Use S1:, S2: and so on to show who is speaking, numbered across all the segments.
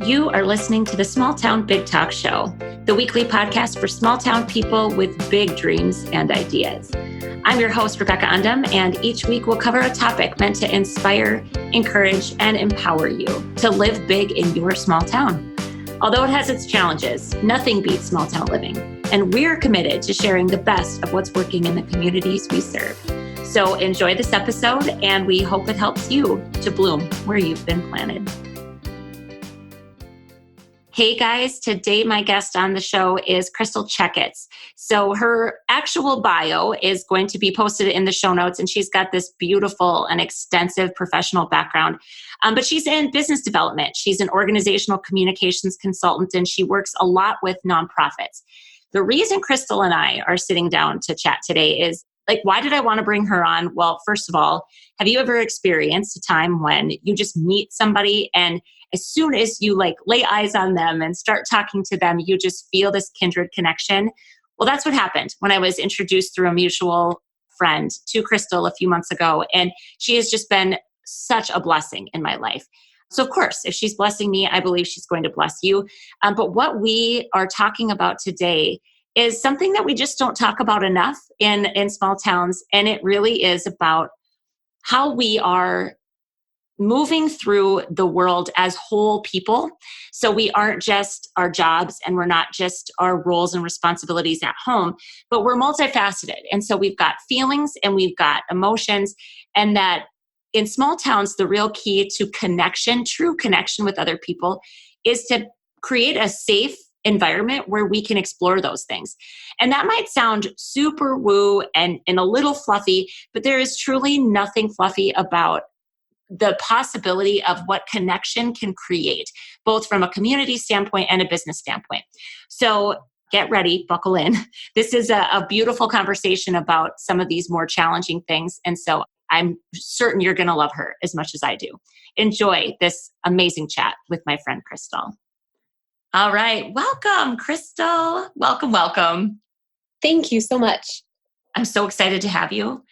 S1: You are listening to the Small Town Big Talk Show, the weekly podcast for small town people with big dreams and ideas. I'm your host, Rebecca Undum, and each week we'll cover a topic meant to inspire, encourage, and empower you to live big in your small town. Although it has its challenges, nothing beats small town living, and we're committed to sharing the best of what's working in the communities we serve. So enjoy this episode, and we hope it helps you to bloom where you've been planted. Hey guys, today my guest on the show is Chrystal Checketts. So her actual bio is going to be posted in the show notes, and she's got this beautiful and extensive professional background. But she's in business development. She's an organizational communications consultant, and she works a lot with nonprofits. The reason Chrystal and I are sitting down to chat today is, why did I want to bring her on? Well, first of all, have you ever experienced a time when you just meet somebody and as soon as you lay eyes on them and start talking to them, you just feel this kindred connection? Well, that's what happened when I was introduced through a mutual friend to Chrystal a few months ago. And she has just been such a blessing in my life. So of course, if she's blessing me, I believe she's going to bless you. But what we are talking about today is something that we just don't talk about enough in small towns. And it really is about how we are moving through the world as whole people. So we aren't just our jobs and we're not just our roles and responsibilities at home, but we're multifaceted. And so we've got feelings and we've got emotions, and that in small towns, the real key to connection, true connection with other people, is to create a safe environment where we can explore those things. And that might sound super woo and a little fluffy, but there is truly nothing fluffy about the possibility of what connection can create, both from a community standpoint and a business standpoint. So get ready, buckle in. This is a beautiful conversation about some of these more challenging things. And so I'm certain you're going to love her as much as I do. Enjoy this amazing chat with my friend Chrystal. All right. Welcome, Chrystal. Welcome, welcome.
S2: Thank you so much.
S1: I'm so excited to have you.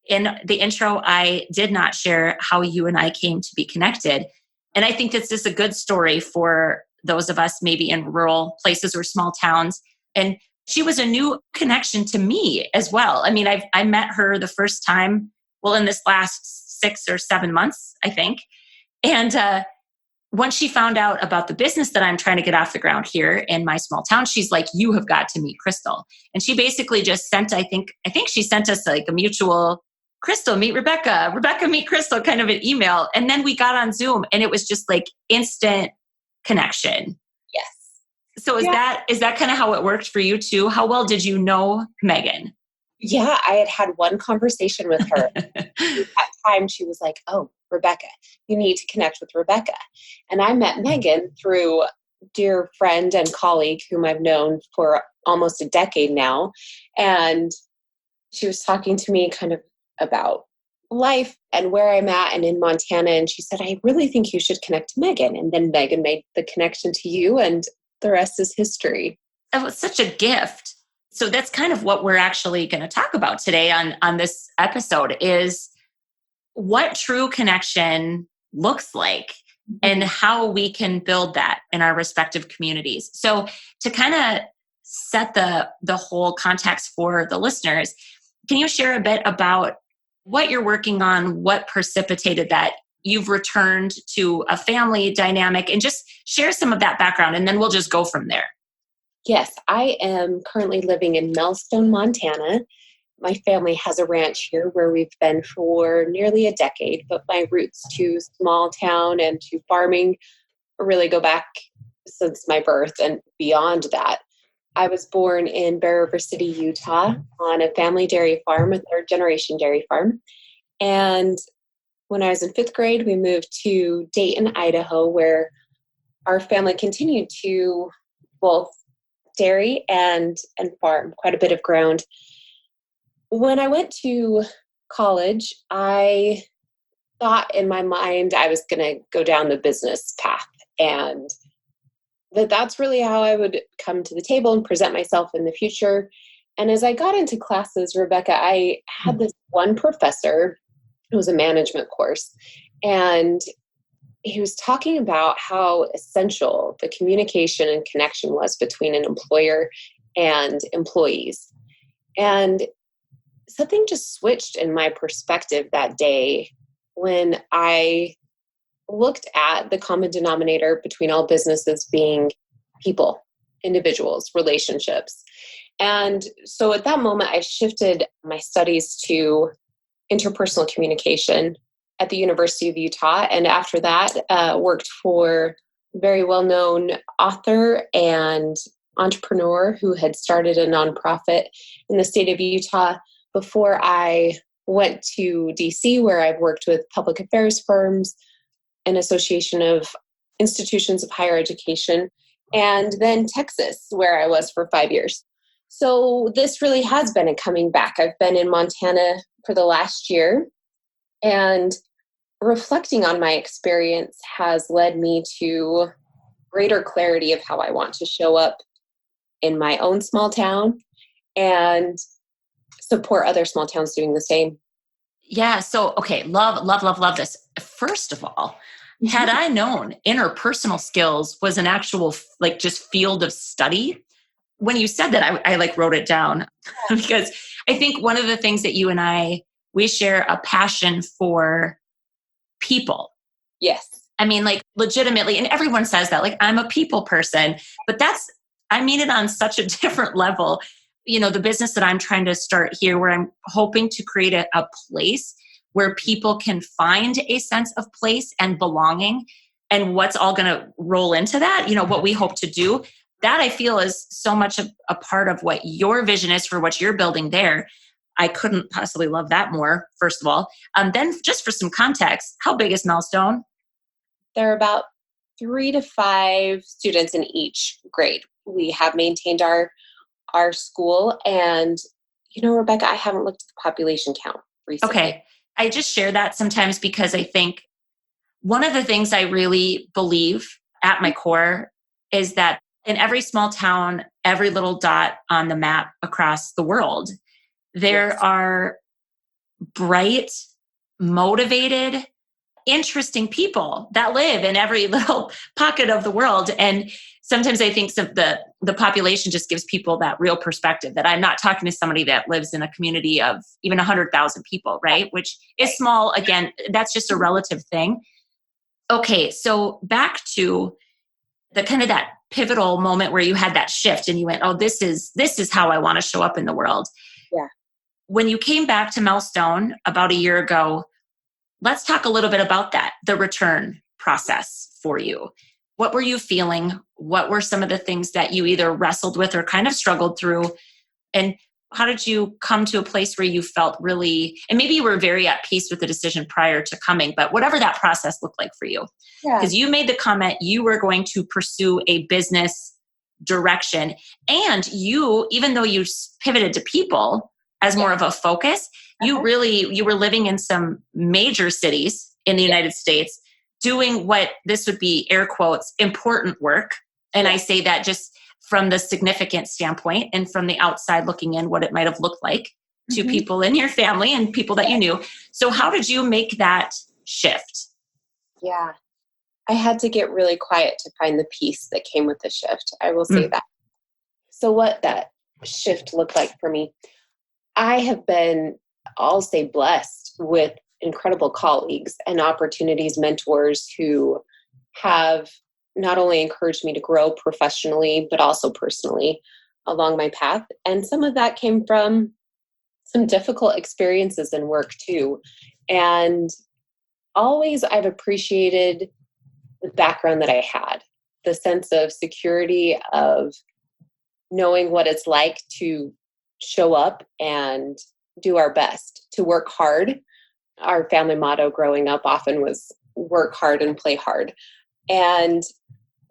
S1: In the intro, I did not share how you and I came to be connected. And I think this is a good story for those of us maybe in rural places or small towns. And she was a new connection to me as well. I mean, I met her the first time, in this last 6 or 7 months, I think. And once she found out about the business that I'm trying to get off the ground here in my small town, she's like, you have got to meet Chrystal. And she basically just sent, I think she sent us a mutual, Chrystal, meet Rebecca, Rebecca, meet Chrystal, kind of an email. And then we got on Zoom and it was just instant connection.
S2: Yes.
S1: So is that kind of how it worked for you too? How well did you know Megan?
S2: Yeah, I had one conversation with her. At that time, she was like, oh, Rebecca, you need to connect with Rebecca. And I met Megan through a dear friend and colleague whom I've known for almost a decade now. And she was talking to me kind of about life and where I'm at and in Montana. And she said, I really think you should connect to Megan. And then Megan made the connection to you, and the rest is history.
S1: It was such a gift. So that's kind of what we're actually going to talk about today on this episode, is what true connection looks like and how we can build that in our respective communities. So to kind of set the whole context for the listeners, can you share a bit about what you're working on, what precipitated that? You've returned to a family dynamic, and just share some of that background, and then we'll just go from there.
S2: Yes, I am currently living in Melstone, Montana. My family has a ranch here where we've been for nearly a decade, but my roots to small town and to farming really go back since my birth and beyond that. I was born in Bear River City, Utah, on a family dairy farm, a third-generation dairy farm. And when I was in 5th grade, we moved to Dayton, Idaho, where our family continued to both dairy and farm quite a bit of ground. When I went to college, I thought in my mind I was going to go down the business path, and that's really how I would come to the table and present myself in the future. And as I got into classes, Rebecca, I had this one professor. It was a management course, and he was talking about how essential the communication and connection was between an employer and employees. And something just switched in my perspective that day when I looked at the common denominator between all businesses being people, individuals, relationships. And so at that moment, I shifted my studies to interpersonal communication at the University of Utah. And after that, worked for a very well-known author and entrepreneur who had started a nonprofit in the state of Utah before I went to DC, where I've worked with public affairs firms, an association of institutions of higher education, and then Texas, where I was for 5 years. So this really has been a coming back. I've been in Montana for the last year, and reflecting on my experience has led me to greater clarity of how I want to show up in my own small town and support other small towns doing the same.
S1: Yeah. So, okay. Love this. First of all, had I known interpersonal skills was an actual just field of study, when you said that, I wrote it down because I think one of the things that you and we share a passion for people.
S2: Yes.
S1: I mean, legitimately, and everyone says that, I'm a people person, but I mean it on such a different level. The business that I'm trying to start here, where I'm hoping to create a place where people can find a sense of place and belonging, and what's all going to roll into that, what we hope to do. That I feel is so much a part of what your vision is for what you're building there. I couldn't possibly love that more, first of all. Then just for some context, how big is Milestone?
S2: There are about 3 to 5 students in each grade. We have maintained our school, and Rebecca, I haven't looked at the population count recently.
S1: Okay. I just share that sometimes because I think one of the things I really believe at my core is that in every small town, every little dot on the map across the world, there are bright, motivated, interesting people that live in every little pocket of the world. And sometimes I think the population just gives people that real perspective, that I'm not talking to somebody that lives in a community of even 100,000 people, right? Which is small. Again, that's just a relative thing. Okay, so back to the kind of that pivotal moment where you had that shift and you went, oh, this is how I want to show up in the world.
S2: Yeah.
S1: When you came back to Milestone about a year ago, let's talk a little bit about that, the return process for you. What were you feeling? What were some of the things that you either wrestled with or kind of struggled through? And how did you come to a place where you felt really, and maybe you were very at peace with the decision prior to coming, but whatever that process looked like for you? Because you made the comment you were going to pursue a business direction, and you, even though you pivoted to people as more of a focus, you were living in some major cities in the United States doing what this would be air quotes important work. And I say that just from the significant standpoint and from the outside looking in, what it might have looked like to people in your family and people that you knew. So how did you make that shift?
S2: Yeah, I had to get really quiet to find the peace that came with the shift. I will say that. So what that shift looked like for me, I have been, I'll say, blessed with incredible colleagues and opportunities, mentors who have not only encouraged me to grow professionally, but also personally along my path. And some of that came from some difficult experiences in work too. And always I've appreciated the background that I had, the sense of security of knowing what it's like to show up and do our best, to work hard. Our family motto growing up often was work hard and play hard. And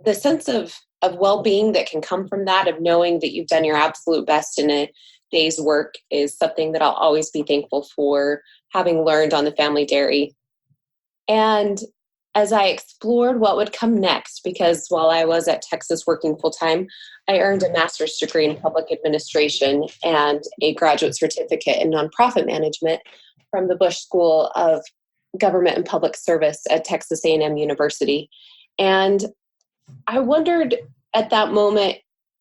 S2: the sense of well-being that can come from that, of knowing that you've done your absolute best in a day's work, is something that I'll always be thankful for, having learned on the family dairy. And as I explored what would come next, because while I was at Texas working full-time, I earned a master's degree in public administration and a graduate certificate in nonprofit management from the Bush School of government and public service at Texas A&M University. And I wondered at that moment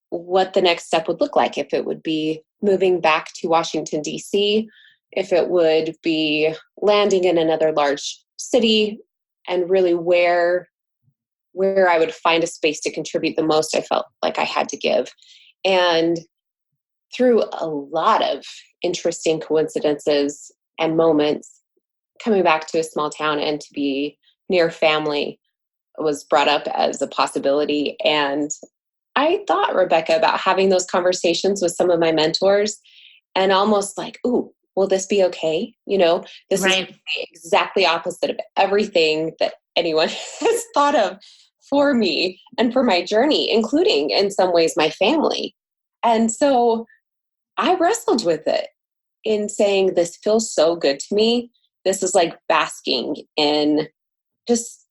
S2: what the next step would look like, if it would be moving back to Washington, D.C., if it would be landing in another large city, and really where I would find a space to contribute the most. I felt like I had to give. And through a lot of interesting coincidences and moments, coming back to a small town and to be near family was brought up as a possibility. And I thought, Rebecca, about having those conversations with some of my mentors and almost like, ooh, will this be okay? This
S1: Right.
S2: is exactly opposite of everything that anyone has thought of for me and for my journey, including in some ways my family. And so I wrestled with it in saying, this feels so good to me. This is like basking in just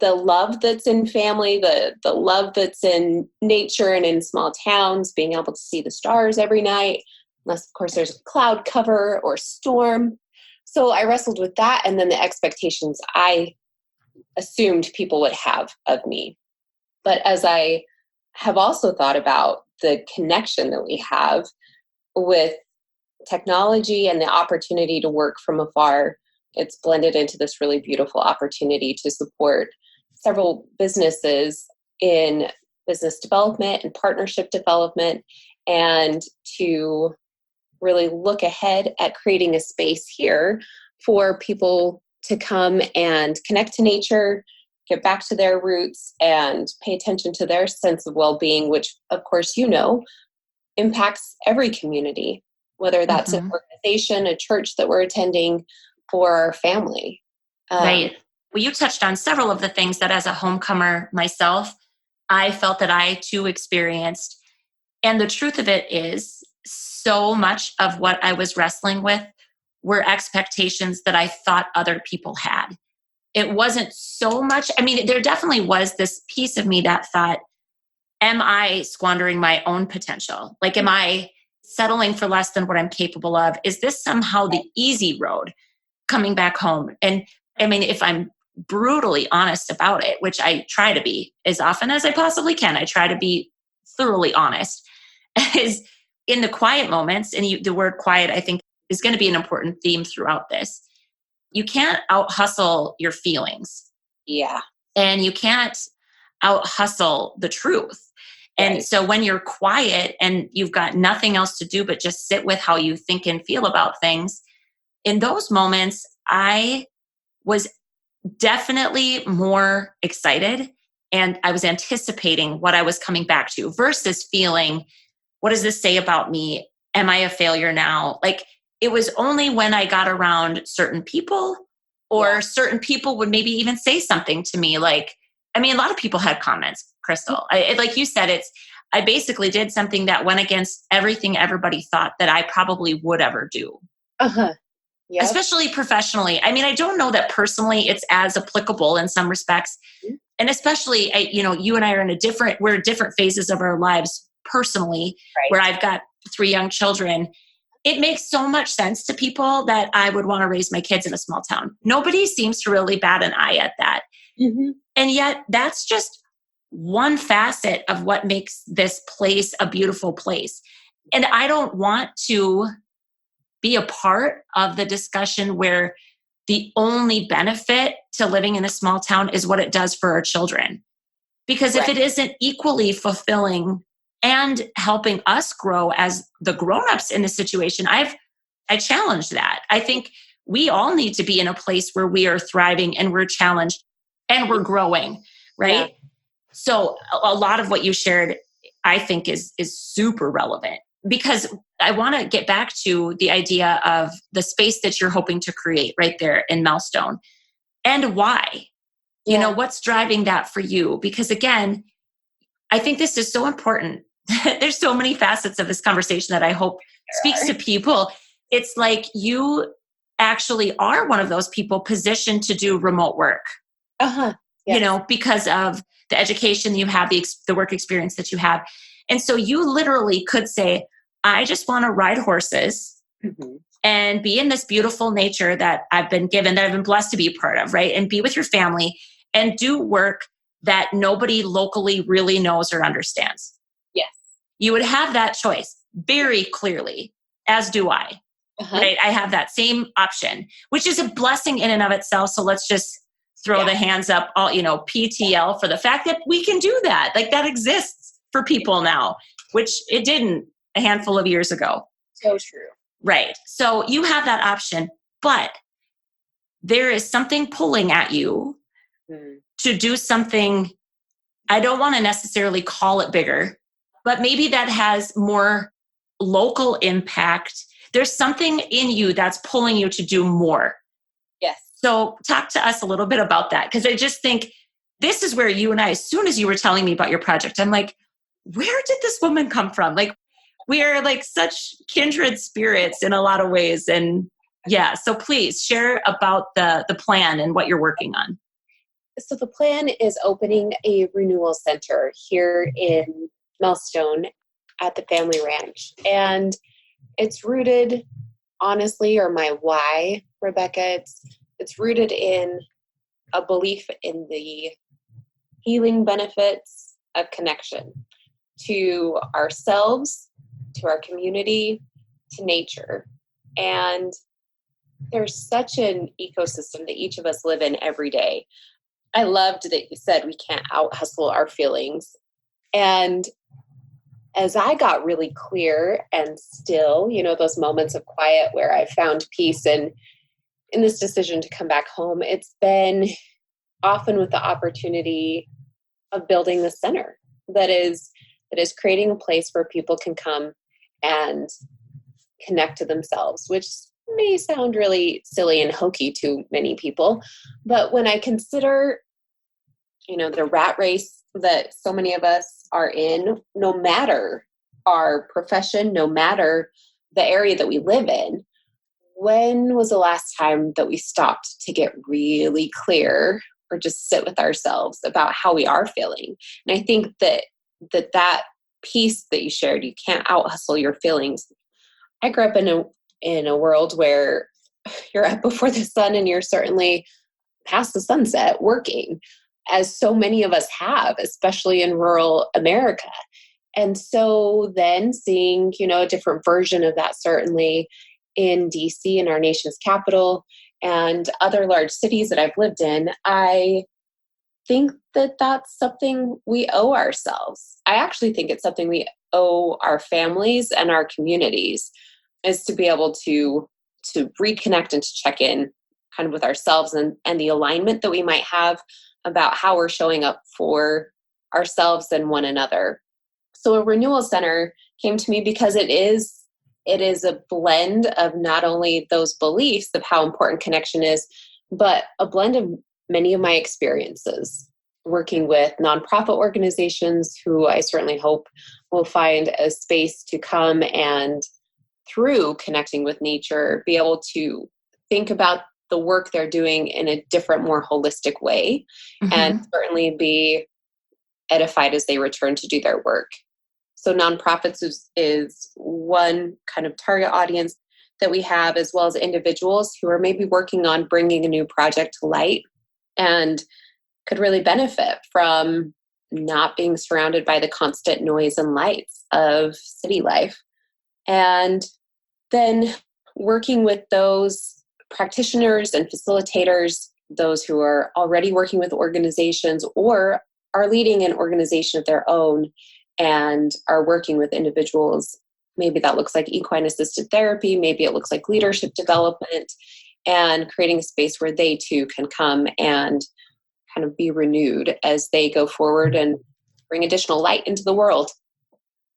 S2: the love that's in family, the love that's in nature and in small towns, being able to see the stars every night, unless of course there's cloud cover or storm. So I wrestled with that, and then the expectations I assumed people would have of me. But as I have also thought about the connection that we have with technology and the opportunity to work from afar, it's blended into this really beautiful opportunity to support several businesses in business development and partnership development, and to really look ahead at creating a space here for people to come and connect to nature, get back to their roots, and pay attention to their sense of well-being, which, of course, impacts every community, whether that's an organization, a church that we're attending, or our family.
S1: Right. Well, you touched on several of the things that as a homecomer myself, I felt that I too experienced. And the truth of it is, so much of what I was wrestling with were expectations that I thought other people had. It wasn't so much, there definitely was this piece of me that thought, am I squandering my own potential? Like, am I settling for less than what I'm capable of? Is this somehow the easy road coming back home? And if I'm brutally honest about it, which I try to be as often as I possibly can, I try to be thoroughly honest, is in the quiet moments, and the word quiet, I think, is going to be an important theme throughout this. You can't out hustle your feelings.
S2: Yeah.
S1: And you can't out hustle the truth. And
S2: Right.
S1: So when you're quiet and you've got nothing else to do but just sit with how you think and feel about things, in those moments, I was definitely more excited, and I was anticipating what I was coming back to versus feeling, what does this say about me? Am I a failure now? Like, it was only when I got around certain people, or certain people would maybe even say something to me. Like, a lot of people had comments, Chrystal. Like you said, I basically did something that went against everything everybody thought that I probably would ever do.
S2: Yep.
S1: Especially professionally. I don't know that personally it's as applicable in some respects. And especially, you and I are we're in different phases of our lives personally,
S2: Right.
S1: where I've got 3 young children. It makes so much sense to people that I would want to raise my kids in a small town. Nobody seems to really bat an eye at that.
S2: Mm-hmm.
S1: And yet that's just one facet of what makes this place a beautiful place. And I don't want to be a part of the discussion where the only benefit to living in a small town is what it does for our children. Because if it isn't equally fulfilling and helping us grow as the grown-ups in the situation, I challenge that. I think we all need to be in a place where we are thriving and we're challenged and we're growing, right? Yeah. So a lot of what you shared, I think, is super relevant, because I want to get back to the idea of the space that you're hoping to create right there in Milestone, and why.
S2: Yeah.
S1: What's driving that for you? Because again, I think this is so important. There's so many facets of this conversation that I hope speaks to people. It's like you actually are one of those people positioned to do remote work. Yes. Because of the education you have, the work experience that you have. And so you literally could say, I just want to ride horses and be in this beautiful nature that I've been given, that I've been blessed to be a part of, right? And be with your family and do work that nobody locally really knows or understands.
S2: Yes.
S1: You would have that choice very clearly, as do I. Right? I have that same option, which is a blessing in and of itself. So let's just throw the hands up, all, PTL for the fact that we can do that. Like that exists for people now, which it didn't a handful of years ago.
S2: So true.
S1: Right. So you have that option, but there is something pulling at you to do something. I don't want to necessarily call it bigger, but maybe that has more local impact. There's something in you that's pulling you to do more.
S2: Yes.
S1: So talk to us a little bit about that, because I just think this is where you and I, as soon as you were telling me about your project, I'm like, where did this woman come from? Like, we are like such kindred spirits in a lot of ways. And yeah, so please share about the plan and what you're working on.
S2: So the plan is opening a renewal center here in Millstone at the family ranch. And it's rooted, honestly, or my why, Rebecca, it's rooted in a belief in the healing benefits of connection to ourselves, to our community, to nature. And there's such an ecosystem that each of us live in every day. I loved that you said we can't out hustle our feelings. And as I got really clear and still, those moments of quiet where I found peace and in this decision to come back home, it's been often with the opportunity of building the center that is creating a place where people can come and connect to themselves, which may sound really silly and hokey to many people. But when I consider, the rat race that so many of us are in, no matter our profession, no matter the area that we live in, when was the last time that we stopped to get really clear or just sit with ourselves about how we are feeling? And I think that piece that you shared, you can't out hustle your feelings. I grew up in a world where you're up before the sun and you're certainly past the sunset working, as so many of us have, especially in rural America. And so then seeing, a different version of that, certainly in DC, in our nation's capital, and other large cities that I've lived in, I think that that's something we owe ourselves. I actually think it's something we owe our families and our communities, is to be able to reconnect and to check in kind of with ourselves and the alignment that we might have about how we're showing up for ourselves and one another. So a renewal center came to me because it is a blend of not only those beliefs of how important connection is, but a blend of many of my experiences working with nonprofit organizations who I certainly hope will find a space to come and, through connecting with nature, be able to think about the work they're doing in a different, more holistic way, and certainly be edified as they return to do their work. So nonprofits is one kind of target audience that we have, as well as individuals who are maybe working on bringing a new project to light and could really benefit from not being surrounded by the constant noise and lights of city life. And then working with those practitioners and facilitators, those who are already working with organizations or are leading an organization of their own and are working with individuals. Maybe that looks like equine assisted therapy, maybe it looks like leadership development, and creating a space where they too can come and kind of be renewed as they go forward and bring additional light into the world.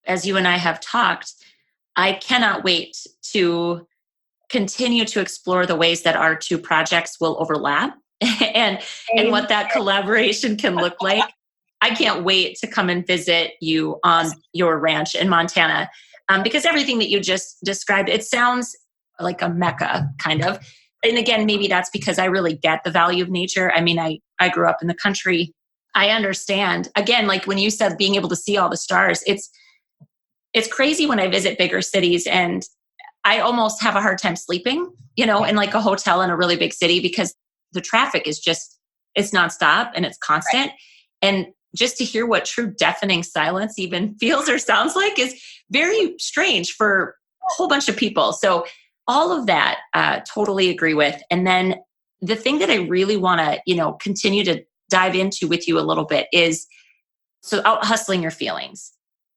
S1: As you and I have talked, I cannot wait to continue to explore the ways that our two projects will overlap and what that collaboration can look like. I can't wait to come and visit you on your ranch in Montana, because everything that you just described, it sounds like a mecca, kind of. And again, maybe that's because I really get the value of nature. I mean, I grew up in the country. I understand. Again, like when you said being able to see all the stars, it's crazy when I visit bigger cities and I almost have a hard time sleeping, in like a hotel in a really big city because the traffic is it's nonstop and it's constant.
S2: Right.
S1: And just to hear what true deafening silence even feels or sounds like is very strange for a whole bunch of people. So all of that, totally agree with. And then the thing that I really want to, continue to dive into with you a little bit is, so out hustling your feelings.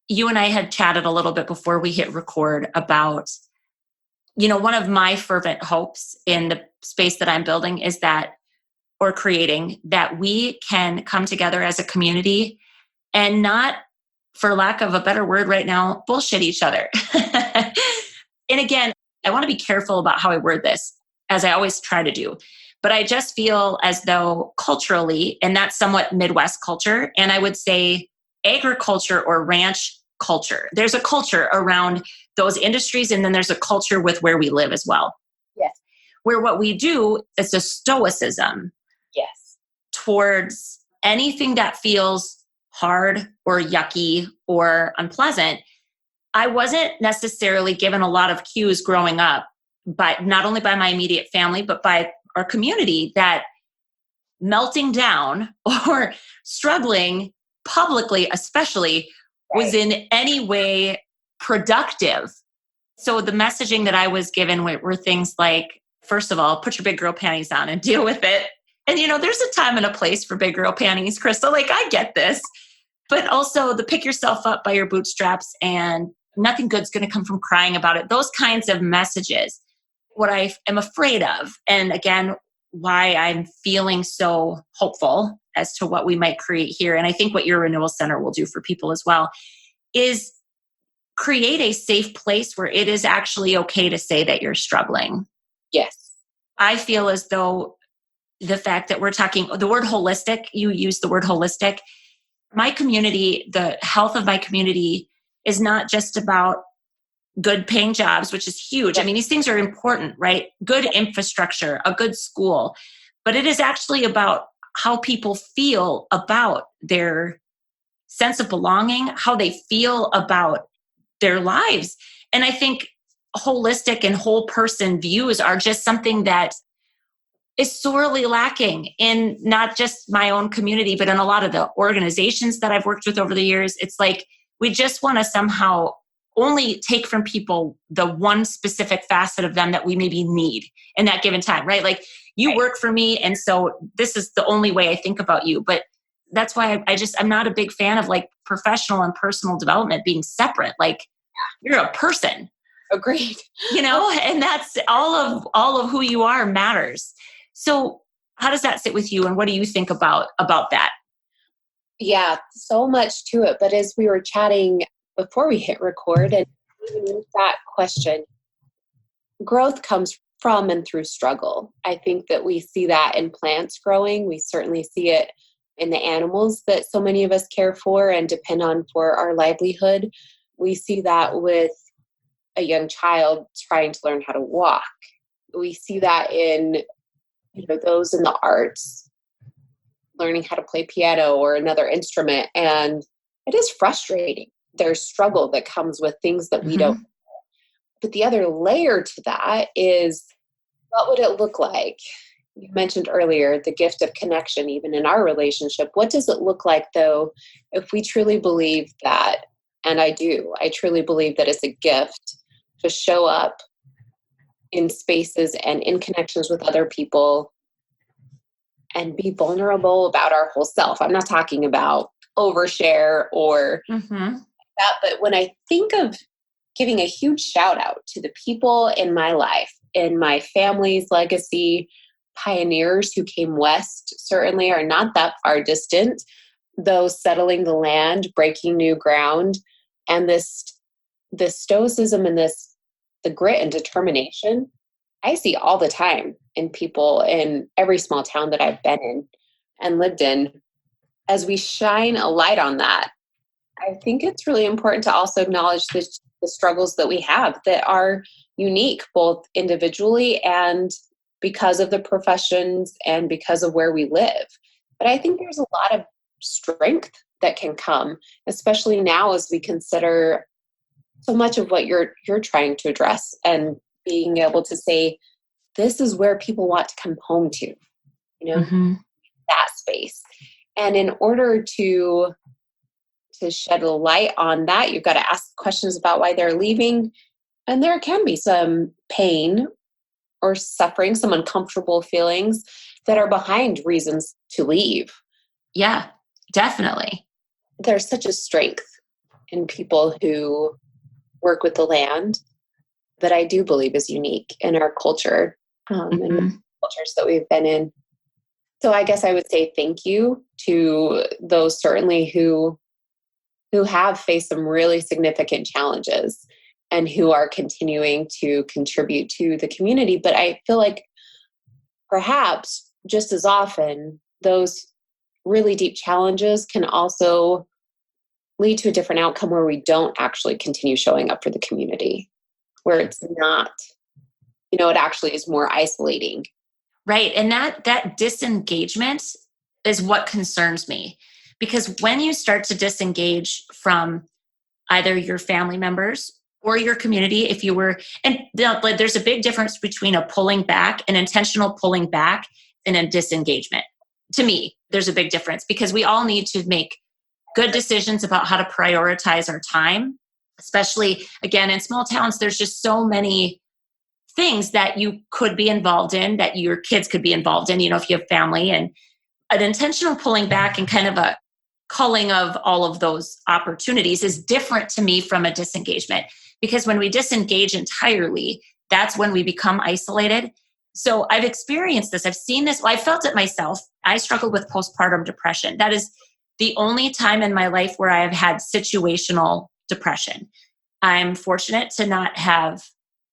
S1: You and I had chatted a little bit before we hit record about, one of my fervent hopes in the space that I'm building is that, or creating, that we can come together as a community and not, for lack of a better word right now, bullshit each other. And again, I want to be careful about how I word this, as I always try to do. But I just feel as though culturally, and that's somewhat Midwest culture, and I would say agriculture or ranch culture, there's a culture around those industries, and then there's a culture with where we live as well.
S2: Yes.
S1: Where what we do is a stoicism.
S2: Yes.
S1: Towards anything that feels hard or yucky or unpleasant. I wasn't necessarily given a lot of cues growing up, but not only by my immediate family, but by our community, that melting down or struggling publicly, especially, was in any way productive. So the messaging that I was given were things like, first of all, put your big girl panties on and deal with it. And, there's a time and a place for big girl panties, Chrystal. Like, I get this. But also the pick yourself up by your bootstraps and nothing good's going to come from crying about it. Those kinds of messages. What I am afraid of, and again, why I'm feeling so hopeful as to what we might create here, and I think what your Renewal Center will do for people as well, is create a safe place where it is actually okay to say that you're struggling.
S2: Yes.
S1: I feel as though the fact that we're talking, the word holistic, you use the word holistic. My community, the health of my community is not just about good paying jobs, which is huge. I mean, these things are important, right? Good infrastructure, a good school, but it is actually about how people feel about their sense of belonging, how they feel about their lives. And I think holistic and whole person views are just something that is sorely lacking in not just my own community, but in a lot of the organizations that I've worked with over the years. It's like we just want to somehow only take from people the one specific facet of them that we maybe need in that given time, right? Like you work for me, and so this is the only way I think about you. But that's why I'm not a big fan of like professional and personal development being separate. Like you're a person.
S2: Agreed.
S1: And that's all of who you are matters. So how does that sit with you, and what do you think about that?
S2: Yeah, so much to it. But as we were chatting before we hit record, and even with that question, growth comes from and through struggle. I think that we see that in plants growing. We certainly see it in the animals that so many of us care for and depend on for our livelihood. We see that with a young child trying to learn how to walk. We see that in those in the arts learning how to play piano or another instrument. And it is frustrating. There's struggle that comes with things that we don't know. But the other layer to that is, what would it look like? You mentioned earlier the gift of connection, even in our relationship. What does it look like, though, if we truly believe that, and I truly believe that it's a gift to show up in spaces and in connections with other people and be vulnerable about our whole self. I'm not talking about overshare or that, but when I think of giving a huge shout out to the people in my life, in my family's legacy, pioneers who came west certainly are not that far distant, those settling the land, breaking new ground, and this stoicism and the grit and determination I see all the time in people in every small town that I've been in and lived in. As we shine a light on that, I think it's really important to also acknowledge the struggles that we have that are unique, both individually and because of the professions and because of where we live. But I think there's a lot of strength that can come, especially now as we consider so much of what you're trying to address, and being able to say, this is where people want to come home to,
S1: Mm-hmm.
S2: that space. And in order to shed a light on that, you've got to ask questions about why they're leaving. And there can be some pain or suffering, some uncomfortable feelings that are behind reasons to leave.
S1: Yeah, definitely.
S2: There's such a strength in people who work with the land that I do believe is unique in our culture,
S1: Mm-hmm.
S2: and cultures that we've been in. So I guess I would say thank you to those certainly who have faced some really significant challenges and who are continuing to contribute to the community. But I feel like perhaps just as often, those really deep challenges can also lead to a different outcome where we don't actually continue showing up for the community, where it's not, it actually is more isolating.
S1: Right. And that disengagement is what concerns me, because when you start to disengage from either your family members or your community, if you were, and there's a big difference between a pulling back, an intentional pulling back, and a disengagement. To me, there's a big difference, because we all need to make good decisions about how to prioritize our time, especially again in small towns. There's just so many things that you could be involved in, that your kids could be involved in, if you have family. And an intentional pulling back and kind of a culling of all of those opportunities is different to me from a disengagement, because when we disengage entirely, that's when we become isolated. So I've experienced this. I've seen this. Well, I felt it myself. I struggled with postpartum depression. That is the only time in my life where I have had situational depression. I'm fortunate to not have,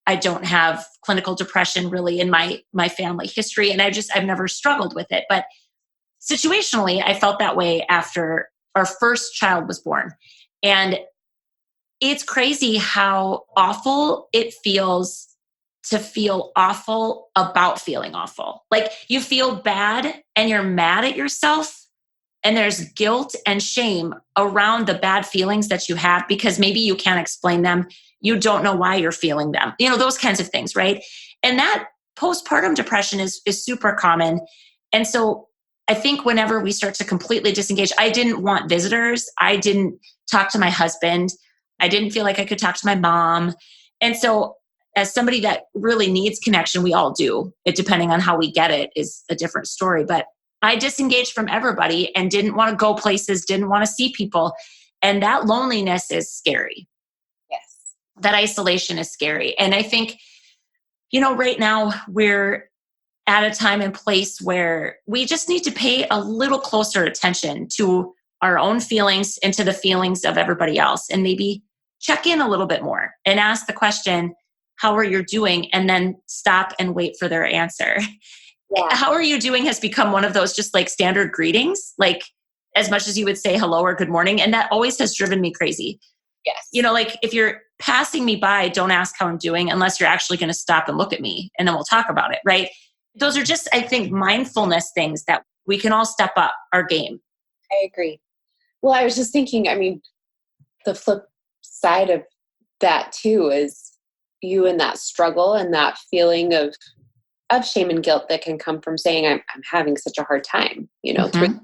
S1: I don't have clinical depression really in my family history. And I've never struggled with it. But situationally, I felt that way after our first child was born. And it's crazy how awful it feels to feel awful about feeling awful. Like you feel bad and you're mad at yourself, and there's guilt and shame around the bad feelings that you have, because maybe you can't explain them. You don't know why you're feeling them, those kinds of things, right? And that postpartum depression is super common. And so I think whenever we start to completely disengage, I didn't want visitors. I didn't talk to my husband. I didn't feel like I could talk to my mom. And so as somebody that really needs connection, we all do. It, depending on how we get it, is a different story. But I disengaged from everybody and didn't want to go places, didn't want to see people. And that loneliness is scary.
S2: Yes.
S1: That isolation is scary. And I think, right now we're at a time and place where we just need to pay a little closer attention to our own feelings and to the feelings of everybody else, and maybe check in a little bit more and ask the question, how are you doing? And then stop and wait for their answer.
S2: Yeah.
S1: How are you doing has become one of those just like standard greetings, like as much as you would say hello or good morning. And that always has driven me crazy.
S2: Yes.
S1: Like if you're passing me by, don't ask how I'm doing unless you're actually going to stop and look at me, and then we'll talk about it, right? Those are just, I think, mindfulness things that we can all step up our game.
S2: I agree. Well, I was just thinking, the flip side of that too is you in that struggle and that feeling of shame and guilt that can come from saying, I'm having such a hard time,
S1: Mm-hmm.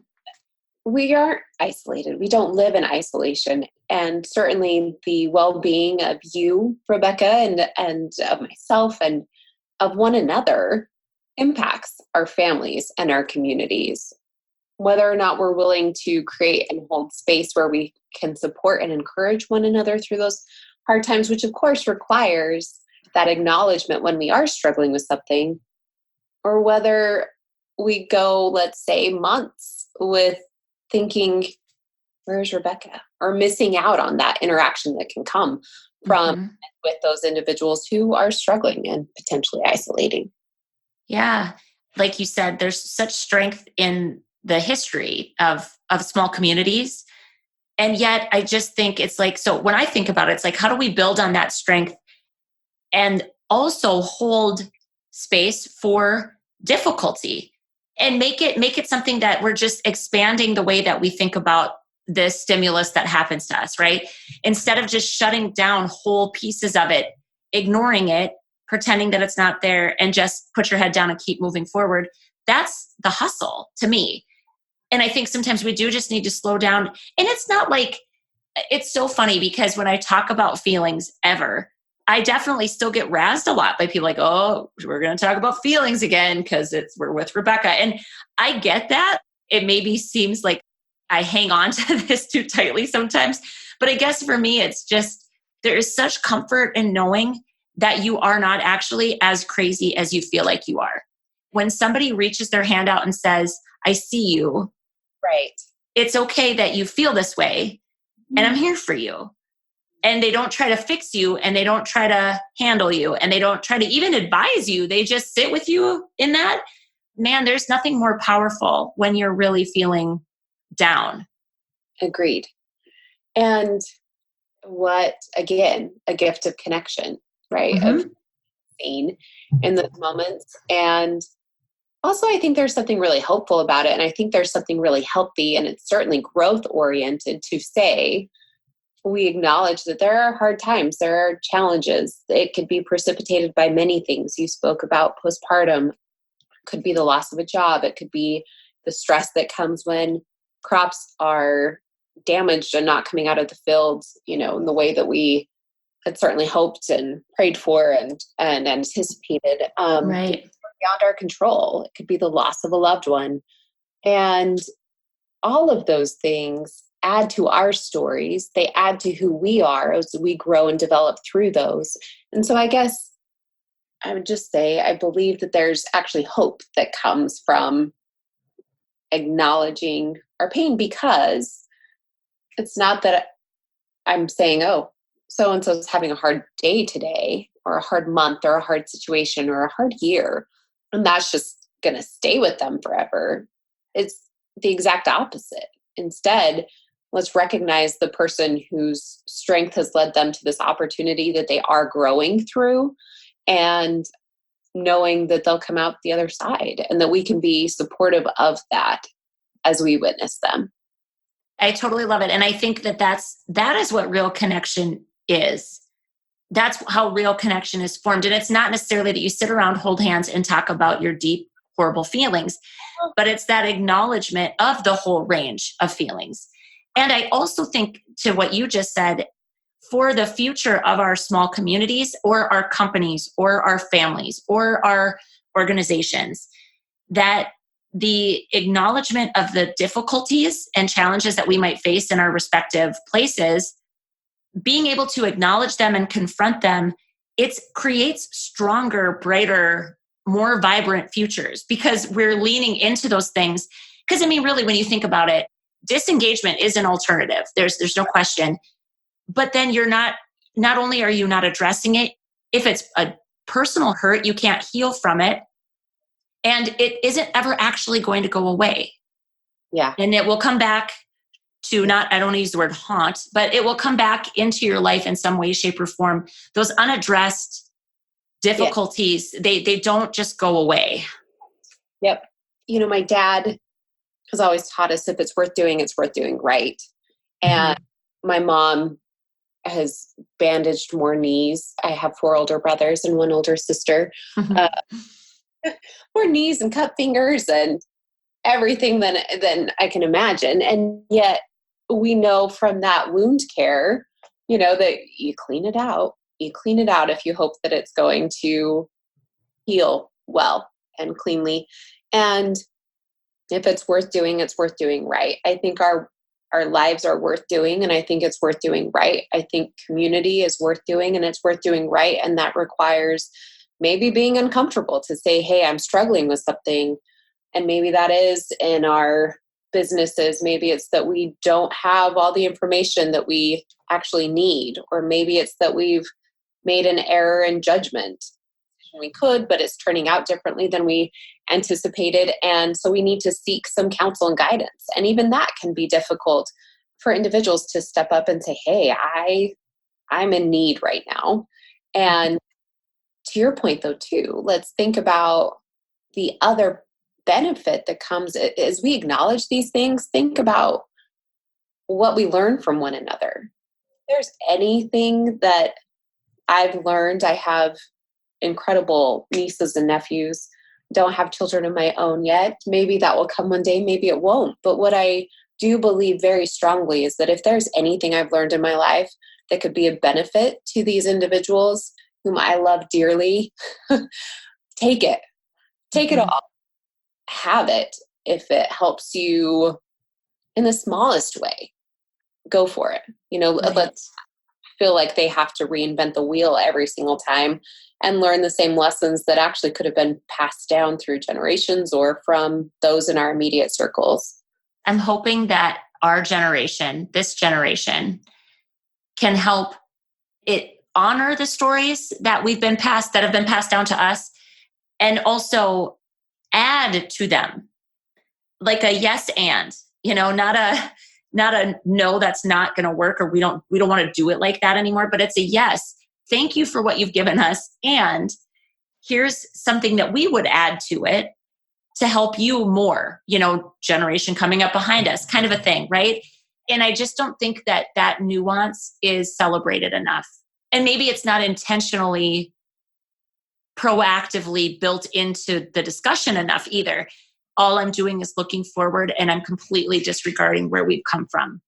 S2: We aren't isolated. We don't live in isolation. And certainly the well-being of you, Rebecca, and of myself and of one another impacts our families and our communities. Whether or not we're willing to create and hold space where we can support and encourage one another through those hard times, which of course requires that acknowledgement when we are struggling with something, or whether we go, let's say, months with thinking, where's Rebecca? Or missing out on that interaction that can come from with those individuals who are struggling and potentially isolating.
S1: Yeah. Like you said, there's such strength in the history of small communities. And yet I just think it's like, so when I think about it, it's like, how do we build on that strength and also hold space for difficulty and make it something that we're just expanding the way that we think about the stimulus that happens to us, right? Instead of just shutting down whole pieces of it, ignoring it, pretending that it's not there, and just put your head down and keep moving forward. That's the hustle to me. And I think sometimes we do just need to slow down. And it's not like, it's so funny because when I talk about feelings ever, I definitely still get razzed a lot by people like, oh, we're going to talk about feelings again because we're with Rebecca. And I get that. It maybe seems like I hang on to this too tightly sometimes. But I guess for me, it's just, there is such comfort in knowing that you are not actually as crazy as you feel like you are. When somebody reaches their hand out and says, I see you.
S2: Right.
S1: It's okay that you feel this way. And I'm here for you. And they don't try to fix you, and they don't try to handle you, and they don't try to even advise you. They just sit with you in that. Man, there's nothing more powerful when you're really feeling down.
S2: Agreed. And what, again, a gift of connection, right?
S1: Mm-hmm.
S2: Of being in those moments. And also, I think there's something really hopeful about it. And I think there's something really healthy, and it's certainly growth oriented to say, we acknowledge that there are hard times, there are challenges. It could be precipitated by many things. You spoke about postpartum. It could be the loss of a job. It could be the stress that comes when crops are damaged and not coming out of the fields, in the way that we had certainly hoped and prayed for and anticipated.
S1: Right.
S2: Beyond our control. It could be the loss of a loved one. And all of those things add to our stories. They add to who we are as we grow and develop through those. And so I guess I would just say, I believe that there's actually hope that comes from acknowledging our pain, because it's not that I'm saying, oh, so-and-so is having a hard day today, or a hard month, or a hard situation, or a hard year, and that's just going to stay with them forever. It's the exact opposite. Instead, let's recognize the person whose strength has led them to this opportunity that they are growing through, and knowing that they'll come out the other side, and that we can be supportive of that as we witness them.
S1: I totally love it. And I think that is what real connection is. That's how real connection is formed. And it's not necessarily that you sit around, hold hands, and talk about your deep, horrible feelings, but it's that acknowledgement of the whole range of feelings. And I also think, to what you just said, for the future of our small communities, or our companies, or our families, or our organizations, that the acknowledgement of the difficulties and challenges that we might face in our respective places, being able to acknowledge them and confront them, it creates stronger, brighter, more vibrant futures, because we're leaning into those things. Because I mean, really, when you think about it, disengagement is an alternative. There's no question. But then not only are you not addressing it, if it's a personal hurt, you can't heal from it. And it isn't ever actually going to go away.
S2: Yeah.
S1: And it will come back to, I don't want to use the word haunt, but it will come back into your life in some way, shape, or form. Those unaddressed difficulties, they don't just go away.
S2: Yep. My dad has always taught us, if it's worth doing right. And my mom has bandaged more knees. I have 4 older brothers and 1 older sister. More knees and cut fingers and everything than I can imagine. And yet we know from that wound care, that you clean it out. You clean it out if you hope that it's going to heal well and cleanly. And if it's worth doing, it's worth doing right. I think our lives are worth doing, and I think it's worth doing right. I think community is worth doing, and it's worth doing right. And that requires maybe being uncomfortable to say, hey, I'm struggling with something. And maybe that is in our businesses. Maybe it's that we don't have all the information that we actually need. Or maybe it's that we've made an error in judgment. We could, but it's turning out differently than we anticipated. And so we need to seek some counsel and guidance. And even that can be difficult for individuals to step up and say, hey, I'm in need right now. And to your point, though, too, let's think about the other benefit that comes as we acknowledge these things. Think about what we learn from one another. If there's anything that I've learned, I have incredible nieces and nephews, don't have children of my own yet. Maybe that will come one day, maybe it won't. But what I do believe very strongly is that if there's anything I've learned in my life that could be a benefit to these individuals whom I love dearly, take it. Take it all. Have it. If it helps you in the smallest way, go for it. Let's feel like they have to reinvent the wheel every single time and learn the same lessons that actually could have been passed down through generations or from those in our immediate circles.
S1: I'm hoping that our generation, this generation, can help it honor the stories that have been passed down to us, and also add to them, like a yes and, not a no, that's not going to work, or we don't want to do it like that anymore, but it's a yes. Thank you for what you've given us. And here's something that we would add to it to help you more, generation coming up behind us, kind of a thing, right? And I just don't think that nuance is celebrated enough. And maybe it's not intentionally, proactively built into the discussion enough either. All I'm doing is looking forward, and I'm completely disregarding where we've come from.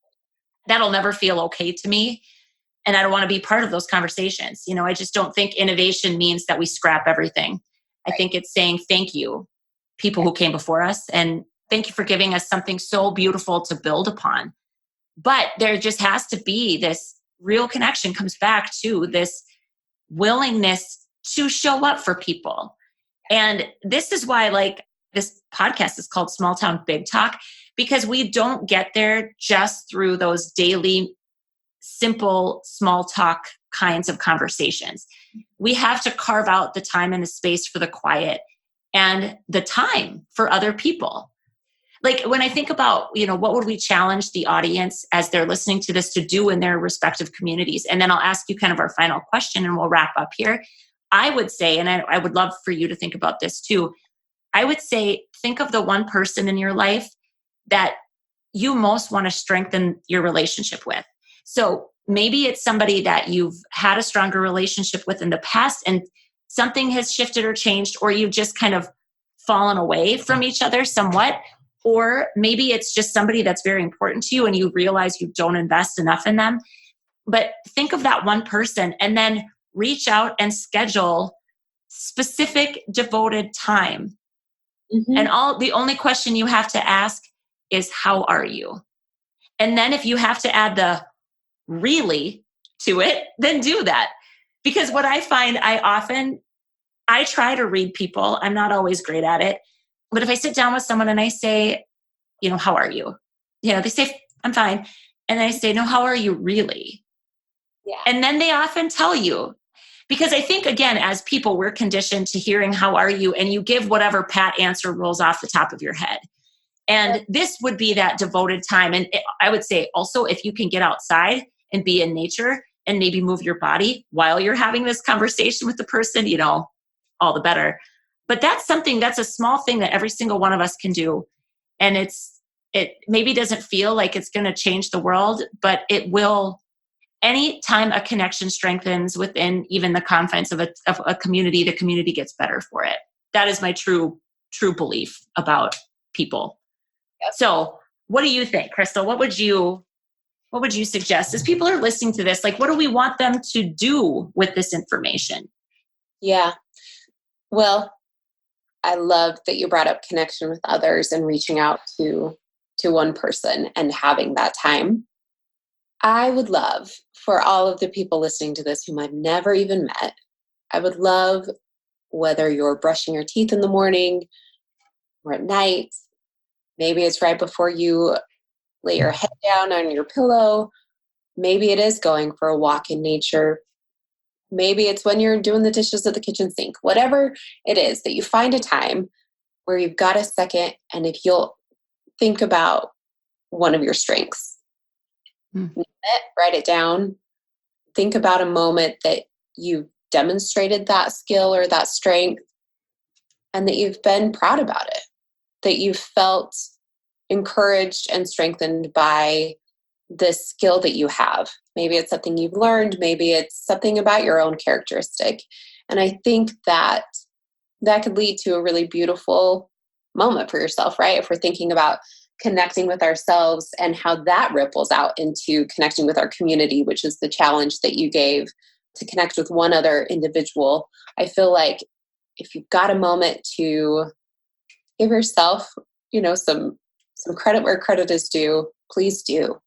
S1: That'll never feel okay to me. And I don't want to be part of those conversations. I just don't think innovation means that we scrap everything. I think it's saying thank you, people who came before us, and thank you for giving us something so beautiful to build upon. But there just has to be this real connection, comes back to this willingness to show up for people. And this is why, this podcast is called Small Town Big Talk, because we don't get there just through those daily, simple, small talk kinds of conversations. We have to carve out the time and the space for the quiet and the time for other people. Like when I think about, what would we challenge the audience as they're listening to this to do in their respective communities? And then I'll ask you kind of our final question and we'll wrap up here. I would say, and I would love for you to think about this too, I would say, think of the one person in your life that you most want to strengthen your relationship with. So maybe it's somebody that you've had a stronger relationship with in the past and something has shifted or changed, or you've just kind of fallen away from each other somewhat. Or maybe it's just somebody that's very important to you and you realize you don't invest enough in them. But think of that one person and then reach out and schedule specific devoted time. Mm-hmm. And the only question you have to ask is, how are you? And then if you have to add the really to it, then do that. Because what I find, I try to read people. I'm not always great at it. But if I sit down with someone and I say, how are you? They say, I'm fine. And I say, no, how are you really? Yeah. And then they often tell you. Because I think, again, as people, we're conditioned to hearing, how are you? And you give whatever pat answer rolls off the top of your head. And this would be that devoted time. And I would say also, if you can get outside and be in nature and maybe move your body while you're having this conversation with the person, all the better. But that's a small thing that every single one of us can do. And it maybe doesn't feel like it's going to change the world, but it will. Anytime a connection strengthens within even the confines of a community, the community gets better for it. That is my true belief about people. Yep. So what do you think, Chrystal? What would you suggest as people are listening to this? What do we want them to do with this information?
S2: Yeah. Well, I love that you brought up connection with others and reaching out to one person and having that time. I would love for all of the people listening to this whom I've never even met, I would love, whether you're brushing your teeth in the morning or at night, maybe it's right before you lay your head down on your pillow, maybe it is going for a walk in nature, maybe it's when you're doing the dishes at the kitchen sink, whatever it is, that you find a time where you've got a second, and if you'll think about one of your strengths. Write it down. Think about a moment that you've demonstrated that skill or that strength and that you've been proud about it, that you've felt encouraged and strengthened by the skill that you have. Maybe it's something you've learned, maybe it's something about your own characteristic. And I think that could lead to a really beautiful moment for yourself, right? If we're thinking about connecting with ourselves and how that ripples out into connecting with our community, which is the challenge that you gave to connect with one other individual. I feel like if you've got a moment to give yourself, some credit where credit is due, please do.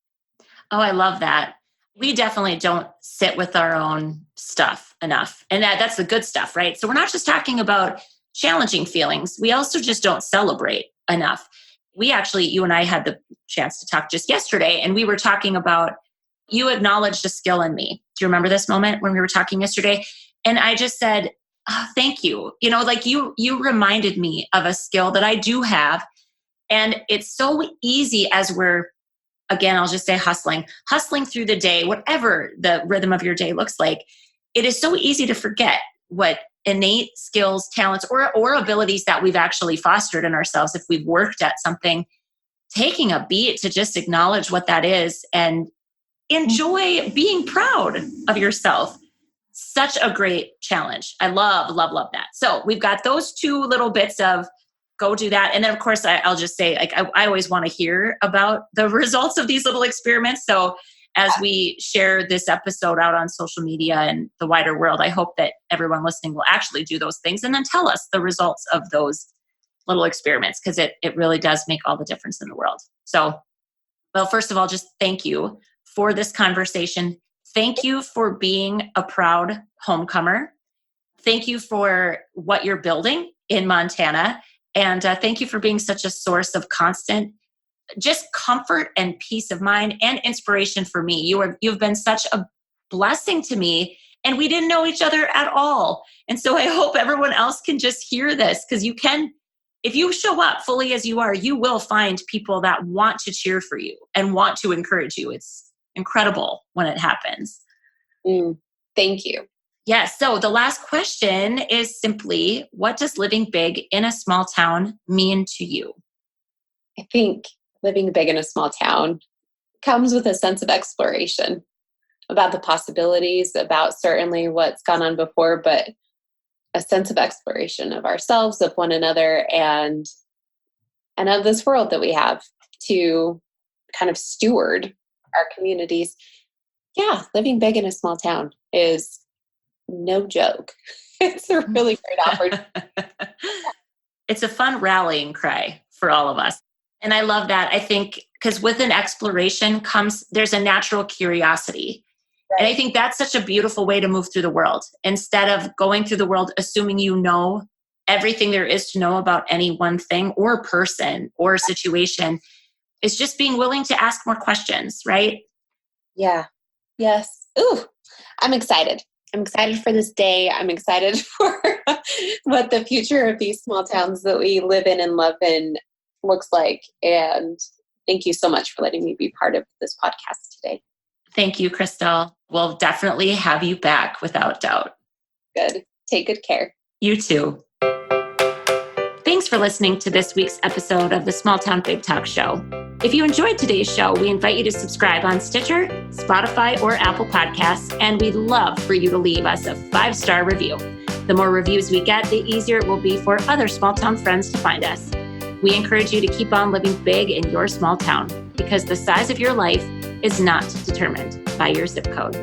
S1: Oh, I love that. We definitely don't sit with our own stuff enough. And that's the good stuff, right? So we're not just talking about challenging feelings. We also just don't celebrate enough. You and I had the chance to talk just yesterday, and we were talking about, you acknowledged a skill in me. Do you remember this moment when we were talking yesterday? And I just said, oh, thank you. You reminded me of a skill that I do have. And it's so easy as we're, again, I'll just say hustling through the day, whatever the rhythm of your day looks like. It is so easy to forget what innate skills, talents, or abilities that we've actually fostered in ourselves if we've worked at something. Taking a beat to just acknowledge what that is and enjoy being proud of yourself. Such a great challenge. I love, love, love that. So we've got those two little bits of go do that. And then, of course, I'll just say, I always want to hear about the results of these little experiments. So as we share this episode out on social media and the wider world, I hope that everyone listening will actually do those things and then tell us the results of those little experiments, because it really does make all the difference in the world. So, well, first of all, just thank you for this conversation. Thank you for being a proud homecomer. Thank you for what you're building in Montana. And thank you for being such a source of constant just comfort and peace of mind and inspiration for me. You've been such a blessing to me, and we didn't know each other at all. And so I hope everyone else can just hear this, because you can, if you show up fully as you are, you will find people that want to cheer for you and want to encourage you. It's incredible when it happens.
S2: Thank you.
S1: Yes. So the last question is simply, what does living big in a small town mean to you?
S2: I think living big in a small town comes with a sense of exploration about the possibilities, about certainly what's gone on before, but a sense of exploration of ourselves, of one another, and of this world that we have to kind of steward our communities. Yeah, living big in a small town is no joke. It's a really great opportunity.
S1: It's a fun rallying cry for all of us. And I love that. I think because with an exploration there's a natural curiosity. Right. And I think that's such a beautiful way to move through the world. Instead of going through the world assuming you know everything there is to know about any one thing or person or situation, it's just being willing to ask more questions, right?
S2: Yeah. Yes. Ooh, I'm excited. I'm excited for this day. I'm excited for what the future of these small towns that we live in and love in looks like. And thank you so much for letting me be part of this podcast today.
S1: Thank you, Chrystal. We'll definitely have you back without doubt.
S2: Good. Take good care.
S1: You too. Thanks for listening to this week's episode of the Small Town Big Talk Show. If you enjoyed today's show, we invite you to subscribe on Stitcher, Spotify, or Apple Podcasts, and we'd love for you to leave us a 5-star review. The more reviews we get, the easier it will be for other small town friends to find us. We encourage you to keep on living big in your small town, because the size of your life is not determined by your zip code.